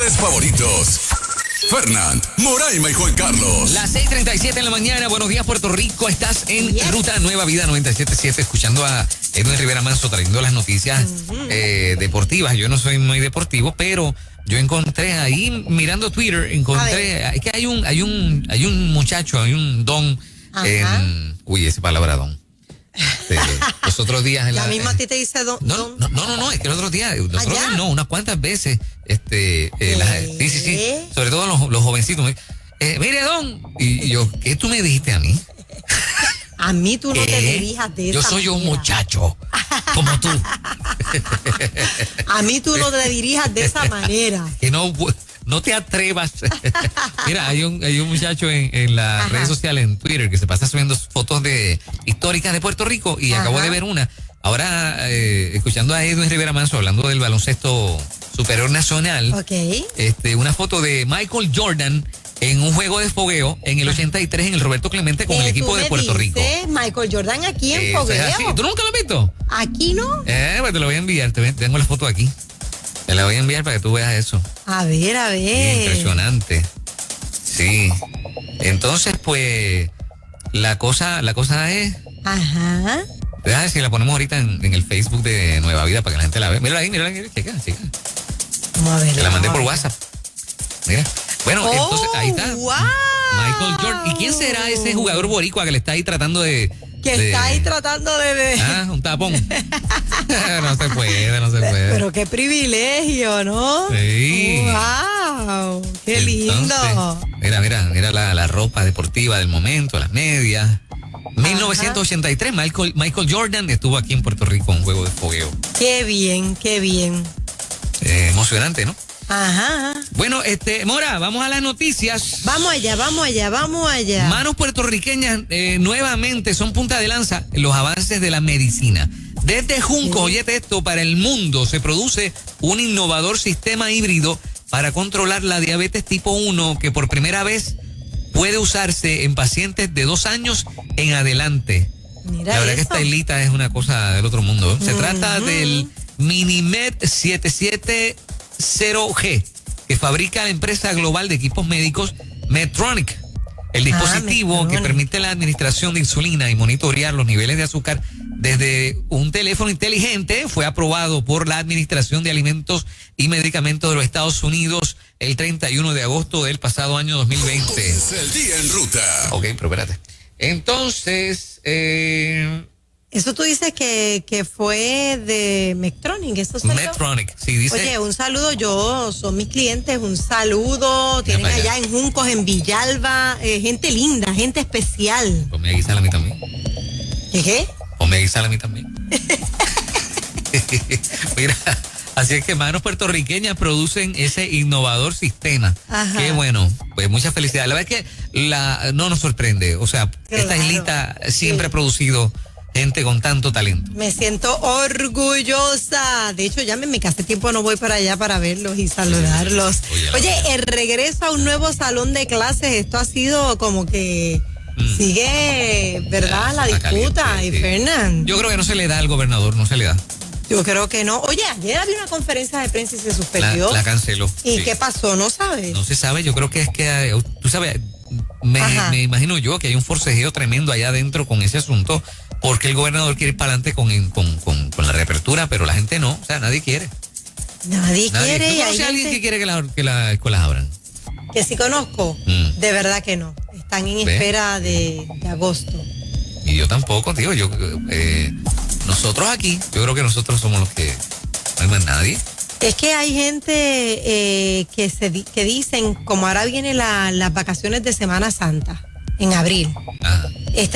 locutores favoritos. Fernand, Moraima y Juan Carlos. Las 6:37 en la mañana. Buenos días, Puerto Rico. Estás en Ruta Nueva Vida 97.7, escuchando a Edwin Rivera Manso trayendo las noticias deportivas. Yo no soy muy deportivo, pero yo encontré ahí, mirando Twitter, es que hay un muchacho, hay un don esa palabra don. Los otros días la misma a ti te dice don. No, es que los otros días unas cuantas veces, sí, sobre todo los jovencitos, mire don, y yo, ¿qué tú me dijiste a mí? A mí tú no te dirijas de esa manera. Yo soy un muchacho, como tú. A mí tú no te dirijas de esa manera. Que no te atrevas. Mira, hay un muchacho en las redes sociales, en Twitter, que se pasa subiendo fotos históricas de Puerto Rico y acabo de ver una. Ahora, escuchando a Edwin Rivera Manso hablando del baloncesto superior nacional, una foto de Michael Jordan en un juego de fogueo en el 83 en el Roberto Clemente con el equipo de Puerto Rico. Michael Jordan aquí en fogueo. ¿Tú nunca lo has visto? Aquí no. Pues te lo voy a enviar, tengo la foto aquí. Te la voy a enviar para que tú veas eso. A ver. Impresionante. Sí. Entonces, pues, la cosa es... Déjame ver si la ponemos ahorita en el Facebook de Nueva Vida para que la gente la vea. Mírala ahí, checa. Vamos a ver. Te la mandé por WhatsApp. Mira. Bueno, entonces, ahí está. Wow. Michael Jordan. ¿Y quién será ese jugador boricua que le está ahí tratando de... está ahí tratando de... un tapón. No se puede. Pero qué privilegio, ¿no? Sí. Wow, qué lindo. Mira la ropa deportiva del momento, las medias. 1983, Michael Jordan estuvo aquí en Puerto Rico en un juego de fogueo. Qué bien. Emocionante, ¿no? Bueno, Mora, vamos a las noticias. Vamos allá. Manos puertorriqueñas nuevamente son punta de lanza en los avances de la medicina. Desde Junco, óyete esto, para el mundo se produce un innovador sistema híbrido para controlar la diabetes tipo 1 que por primera vez puede usarse en pacientes de 2 años en adelante. Mira, la verdad eso. que esta islita es una cosa del otro mundo. Se trata del Minimed 770G, que fabrica la empresa global de equipos médicos Medtronic. El dispositivo que permite la administración de insulina y monitorear los niveles de azúcar desde un teléfono inteligente fue aprobado por la Administración de Alimentos y Medicamentos de los Estados Unidos el 31 de agosto del pasado año 2020. Comienza el día en ruta. Ok, pero espérate. Entonces, eso tú dices que fue de Medtronic, ¿eso salió? Medtronic, sí, dice. Oye, un saludo, son mis clientes, un saludo. Tienen allá en Juncos, en Villalba, gente linda, gente especial. Pues me guisa a mí también. ¿Qué? O me guisa a mí también. Mira, así es que manos puertorriqueñas producen ese innovador sistema. Qué bueno, pues mucha felicidad. La verdad es que no nos sorprende, o sea, esta islita siempre ha producido gente con tanto talento. Me siento orgullosa. De hecho, llámenme que hace tiempo no voy para allá para verlos y saludarlos. Oye, el regreso a un nuevo salón de clases, esto ha sido como que sigue, ¿verdad? La disputa, caliente, y Fernán. Yo creo que no se le da al gobernador, no se le da. Yo creo que no. Oye, ayer había una conferencia de prensa y se suspendió. La canceló. ¿Y qué pasó? ¿No sabes? No se sabe, yo creo que es que, tú sabes, me imagino yo que hay un forcejeo tremendo allá adentro con ese asunto, porque el gobernador quiere ir para adelante con la reapertura, pero la gente no, o sea, nadie quiere. Nadie quiere. ¿Tú conoces a alguien que quiere que las escuelas abran? Que sí conozco, de verdad que no. Están en espera de agosto. Y yo tampoco, digo, nosotros aquí, yo creo que nosotros somos los que no hay más nadie. Es que hay gente que dicen, como ahora vienen las vacaciones de Semana Santa, en abril.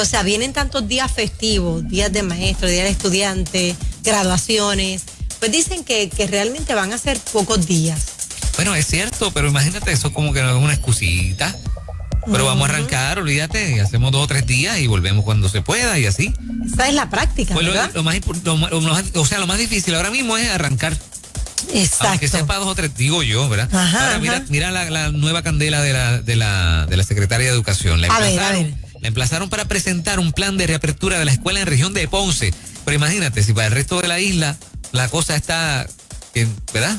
O sea, vienen tantos días festivos, días de maestro, días de estudiante, graduaciones, pues dicen que realmente van a ser pocos días. Bueno, es cierto, pero imagínate, eso como que no es una excusita. Pero vamos a arrancar, olvídate, hacemos 2 o 3 días y volvemos cuando se pueda y así. Esa es la práctica, pues ¿verdad? Lo más difícil ahora mismo es arrancar. Exacto. Aunque sea para 2 o 3, digo yo, ¿verdad? Ahora, mira la nueva candela de la Secretaria de Educación. A ver. La emplazaron para presentar un plan de reapertura de la escuela en región de Ponce. Pero imagínate, si para el resto de la isla la cosa está, ¿verdad?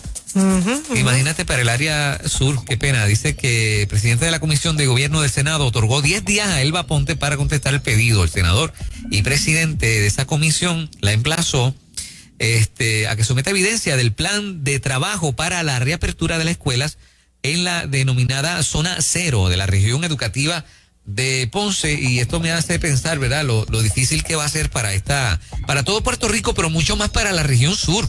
Imagínate para el área sur, qué pena. Dice que el presidente de la Comisión de Gobierno del Senado otorgó 10 días a Elba Ponte para contestar el pedido. El senador y presidente de esa comisión la emplazó a que someta evidencia del plan de trabajo para la reapertura de las escuelas en la denominada zona cero de la región educativa de Ponce, y esto me hace pensar, ¿verdad?, lo difícil que va a ser para todo Puerto Rico, pero mucho más para la región sur.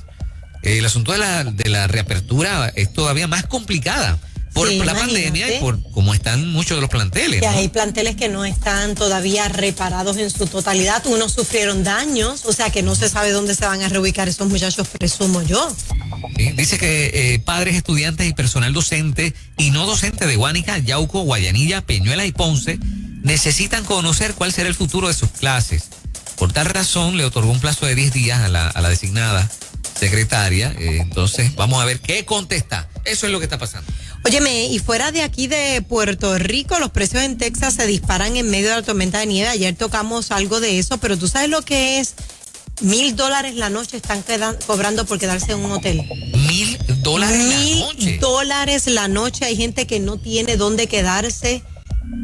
El asunto de la reapertura es todavía más complicada por la pandemia y por cómo están muchos de los planteles, que ¿no? hay planteles que no están todavía reparados en su totalidad, unos sufrieron daños, o sea que no se sabe dónde se van a reubicar esos muchachos, presumo yo. Sí, dice que padres, estudiantes y personal docente y no docente de Guánica, Yauco, Guayanilla, Peñuelas y Ponce necesitan conocer cuál será el futuro de sus clases. Por tal razón le otorgó un plazo de 10 días a la designada secretaria. Entonces vamos a ver qué contesta. Eso es lo que está pasando. Óyeme, y fuera de aquí de Puerto Rico, los precios en Texas se disparan en medio de la tormenta de nieve. Ayer tocamos algo de eso, pero tú sabes lo que es $1,000 la noche están cobrando por quedarse en un hotel. $1,000 la noche. $1,000 la noche. Hay gente que no tiene dónde quedarse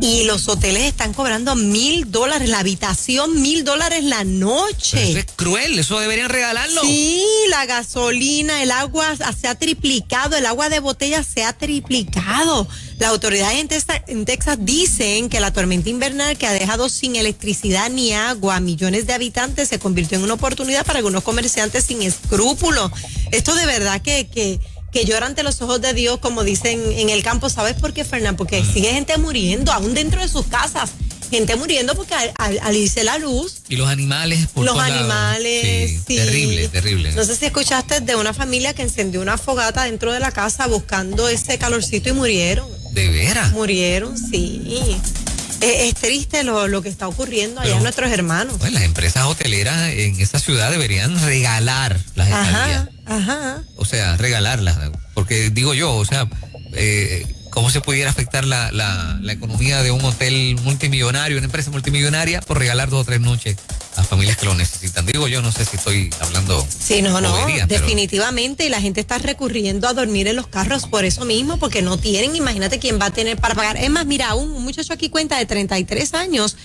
y los hoteles están cobrando $1,000 la habitación, $1,000 la noche. Pero eso es cruel, eso deberían regalarlo. Sí, la gasolina, el agua se ha triplicado, el agua de botella se ha triplicado. Las autoridades en Texas dicen que la tormenta invernal que ha dejado sin electricidad ni agua a millones de habitantes se convirtió en una oportunidad para algunos comerciantes sin escrúpulos. Esto de verdad que llora ante los ojos de Dios, como dicen en el campo. ¿Sabes por qué, Fernán? Porque sigue gente muriendo, aún dentro de sus casas. Gente muriendo porque al irse la luz. Y los animales por los todos animales, lados. Sí, sí. Terrible. No sé si escuchaste de una familia que encendió una fogata dentro de la casa buscando ese calorcito y murieron. ¿De veras? Murieron, sí. Es triste lo que está ocurriendo allá en nuestros hermanos. Pues las empresas hoteleras en esa ciudad deberían regalar las estadías. Ajá. O sea, regalarlas. Porque digo yo, o sea, ¿cómo se pudiera afectar la economía de un hotel multimillonario, una empresa multimillonaria, por regalar 2 o 3 noches a familias que lo necesitan? Digo yo, no sé si estoy hablando. Sí, no, boberías, definitivamente. Y la gente está recurriendo a dormir en los carros por eso mismo, porque no tienen. Imagínate quién va a tener para pagar. Es más, mira, un muchacho aquí cuenta de 33 años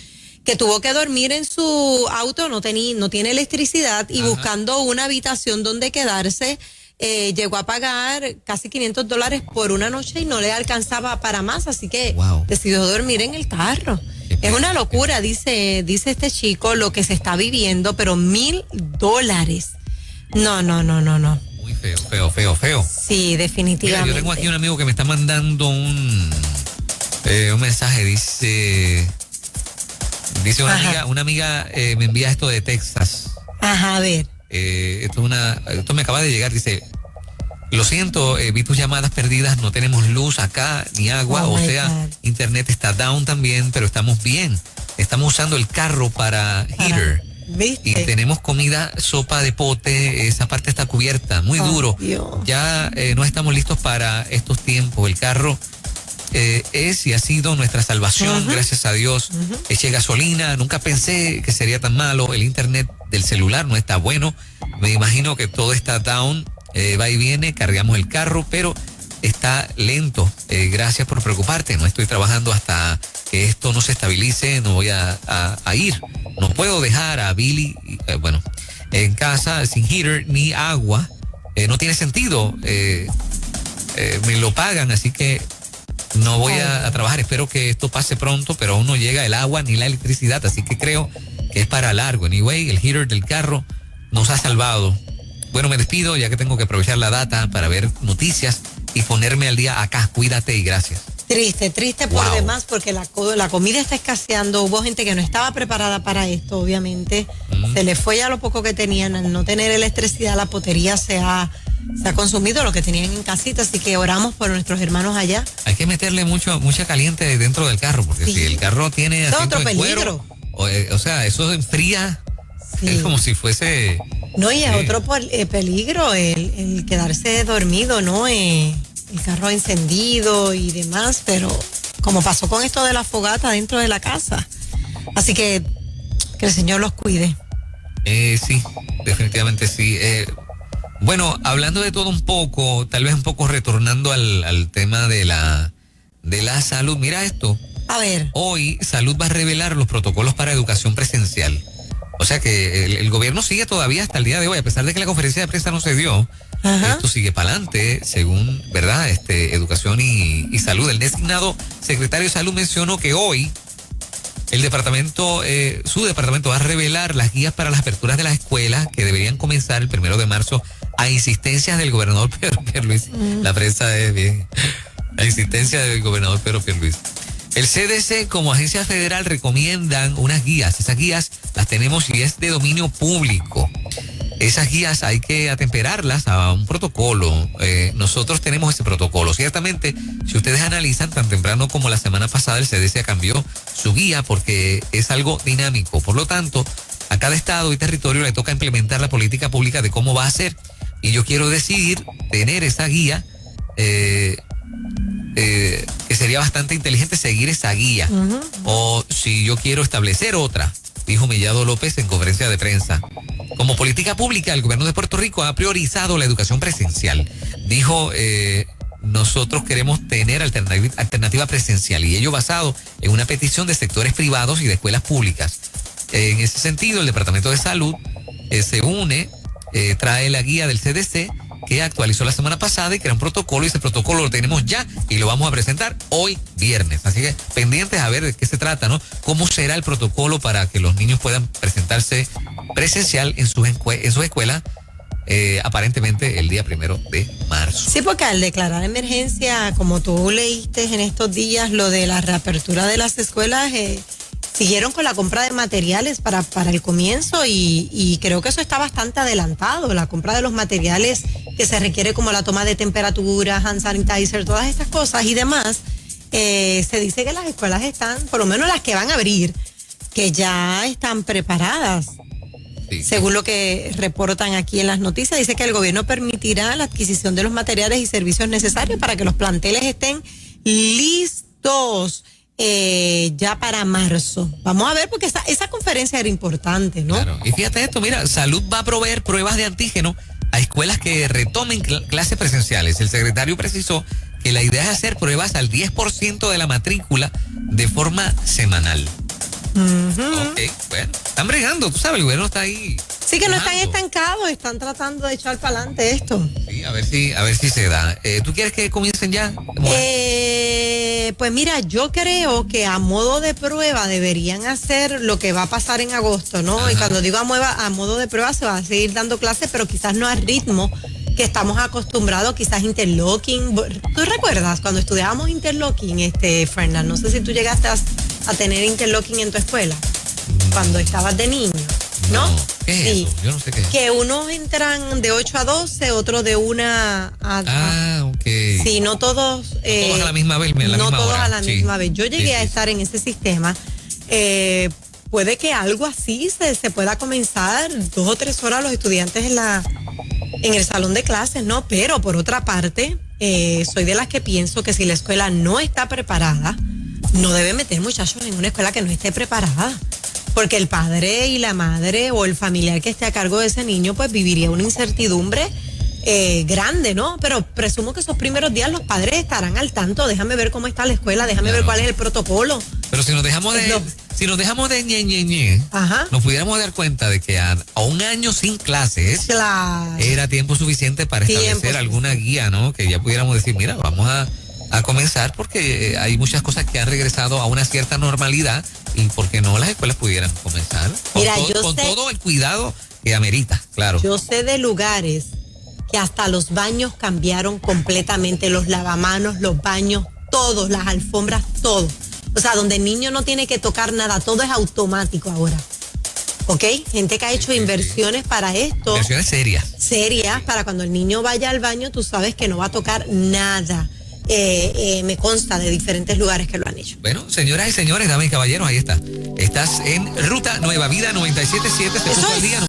que tuvo que dormir en su auto, no tiene electricidad y buscando una habitación donde quedarse. Llegó a pagar casi $500 por una noche y no le alcanzaba para más, así que decidió dormir en el carro. Es una locura, dice este chico, lo que se está viviendo, pero $1,000. No. Muy feo. Sí, definitivamente. Mira, yo tengo aquí un amigo que me está mandando un mensaje, dice una amiga me envía esto de Texas. Ajá, a ver. Esto me acaba de llegar, dice: lo siento, vi tus llamadas perdidas, no tenemos luz acá ni agua, God. Internet está down también, pero estamos bien. Estamos usando el carro para heater. ¿Viste? Y tenemos comida, sopa de pote, esa parte está cubierta, muy duro. Dios. Ya no estamos listos para estos tiempos. El carro es y ha sido nuestra salvación, gracias a Dios. Eché gasolina, nunca pensé que sería tan malo. El internet del celular no está bueno. Me imagino que todo está down, va y viene, cargamos el carro, pero está lento. Gracias por preocuparte. No estoy trabajando hasta que esto no se estabilice. No voy a ir. No puedo dejar a Billy, en casa sin heater ni agua. No tiene sentido. Me lo pagan, así que no voy a trabajar. Espero que esto pase pronto, pero aún no llega el agua ni la electricidad, así que creo que es para largo. Anyway, el heater del carro nos ha salvado. Bueno, me despido ya que tengo que aprovechar la data para ver noticias y ponerme al día acá. Cuídate y gracias. Triste por demás, porque la comida está escaseando. Hubo gente que no estaba preparada para esto, obviamente. Se le fue ya lo poco que tenían. Al no tener electricidad, la potería se ha consumido lo que tenían en casita, así que oramos por nuestros hermanos allá. Hay que meterle mucha caliente dentro del carro, porque si el carro tiene asiento de cuero, o sea, eso enfría. Es como si fuese... No, y es otro peligro el quedarse dormido, ¿no? El carro encendido y demás, pero como pasó con esto de la fogata dentro de la casa. Así que el Señor los cuide. Sí, definitivamente sí. Bueno, hablando de todo un poco, tal vez un poco retornando al tema de la salud, mira esto. A ver. Hoy Salud va a revelar los protocolos para educación presencial. O sea que el gobierno sigue todavía hasta el día de hoy, a pesar de que la conferencia de prensa no se dio. Ajá. Esto sigue para adelante, según, ¿verdad? Educación y Salud. El designado secretario de Salud mencionó que hoy el departamento, su departamento va a revelar las guías para las aperturas de las escuelas que deberían comenzar el 1 de marzo a insistencias del gobernador Pedro Pierluisi. La prensa es bien. A insistencia del gobernador Pedro Pierluisi. El CDC como agencia federal recomiendan unas guías. Esas guías las tenemos y es de dominio público. Esas guías hay que atemperarlas a un protocolo. Nosotros tenemos ese protocolo. Ciertamente, si ustedes analizan, tan temprano como la semana pasada, el CDC cambió su guía porque es algo dinámico. Por lo tanto, a cada estado y territorio le toca implementar la política pública de cómo va a ser. Y yo quiero decidir tener esa guía, que sería bastante inteligente seguir esa guía. O si yo quiero establecer otra, dijo Mellado López en conferencia de prensa. Como política pública, el gobierno de Puerto Rico ha priorizado la educación presencial. Dijo, nosotros queremos tener alternativa presencial, y ello basado en una petición de sectores privados y de escuelas públicas. En ese sentido, el Departamento de Salud se une, trae la guía del CDC que actualizó la semana pasada y crea un protocolo, y ese protocolo lo tenemos ya y lo vamos a presentar hoy viernes. Así que pendientes a ver de qué se trata, ¿no? Cómo será el protocolo para que los niños puedan presentarse presencial en sus escuelas, aparentemente el día 1 de marzo. Sí, porque al declarar emergencia, como tú leíste en estos días, lo de la reapertura de las escuelas, siguieron con la compra de materiales para el comienzo, y creo que eso está bastante adelantado, la compra de los materiales que se requiere, como la toma de temperatura, hand sanitizer, todas estas cosas y demás. Se dice que las escuelas están, por lo menos las que van a abrir, que ya están preparadas. Sí. Según lo que reportan aquí en las noticias, dice que el gobierno permitirá la adquisición de los materiales y servicios necesarios para que los planteles estén listos ya para marzo. Vamos a ver, porque esa conferencia era importante, ¿no? Claro. Y fíjate esto, mira, Salud va a proveer pruebas de antígeno a escuelas que retomen clases presenciales. El secretario precisó que la idea es hacer pruebas al 10% de la matrícula de forma semanal. Ok, bueno, están bregando, tú sabes, el gobierno está ahí. Sí, que no están estancados, están tratando de echar para adelante esto. Sí, a ver si se da. ¿Tú quieres que comiencen ya? Pues mira, yo creo que a modo de prueba deberían hacer lo que va a pasar en agosto, ¿no? Ajá. Y cuando digo a modo de prueba, se va a seguir dando clases, pero quizás no al ritmo que estamos acostumbrados, quizás interlocking. ¿Tú recuerdas cuando estudiábamos interlocking, Fernán? No sé si tú llegaste a tener interlocking en tu escuela cuando estabas de niño, ¿no? ¿Qué es eso? Yo no sé qué es. Que unos entran de 8 a 12, otros de 1 a... ok. Sí, no todos... todos a la misma vez, no todos hora. a la misma vez. Yo llegué a estar en ese sistema. Puede que algo así se pueda comenzar 2 o 3 horas los estudiantes en el salón de clases, ¿no? Pero por otra parte, soy de las que pienso que si la escuela no está preparada, no debe meter muchachos en una escuela que no esté preparada, porque el padre y la madre o el familiar que esté a cargo de ese niño pues viviría una incertidumbre grande, ¿no? Pero presumo que esos primeros días los padres estarán al tanto. Déjame ver cómo está la escuela, déjame ver cuál es el protocolo. Pero si nos dejamos de ñe, nos pudiéramos dar cuenta de que a un año sin clases, claro, era tiempo suficiente para establecer alguna guía, ¿no? Que ya pudiéramos decir, mira, vamos a comenzar, porque hay muchas cosas que han regresado a una cierta normalidad, y porque no las escuelas pudieran comenzar con todo el cuidado que amerita, claro. Yo sé de lugares que hasta los baños cambiaron completamente, los lavamanos, los baños, todos, las alfombras, todo. O sea, donde el niño no tiene que tocar nada, todo es automático ahora. ¿Ok? Gente que ha hecho inversiones para esto. Inversiones serias. Serias, para cuando el niño vaya al baño, tú sabes que no va a tocar nada. Me consta de diferentes lugares que lo han hecho. Bueno, señoras y señores, damas y caballeros, ahí está. Estás en Ruta Nueva Vida 97.7, se puso al día.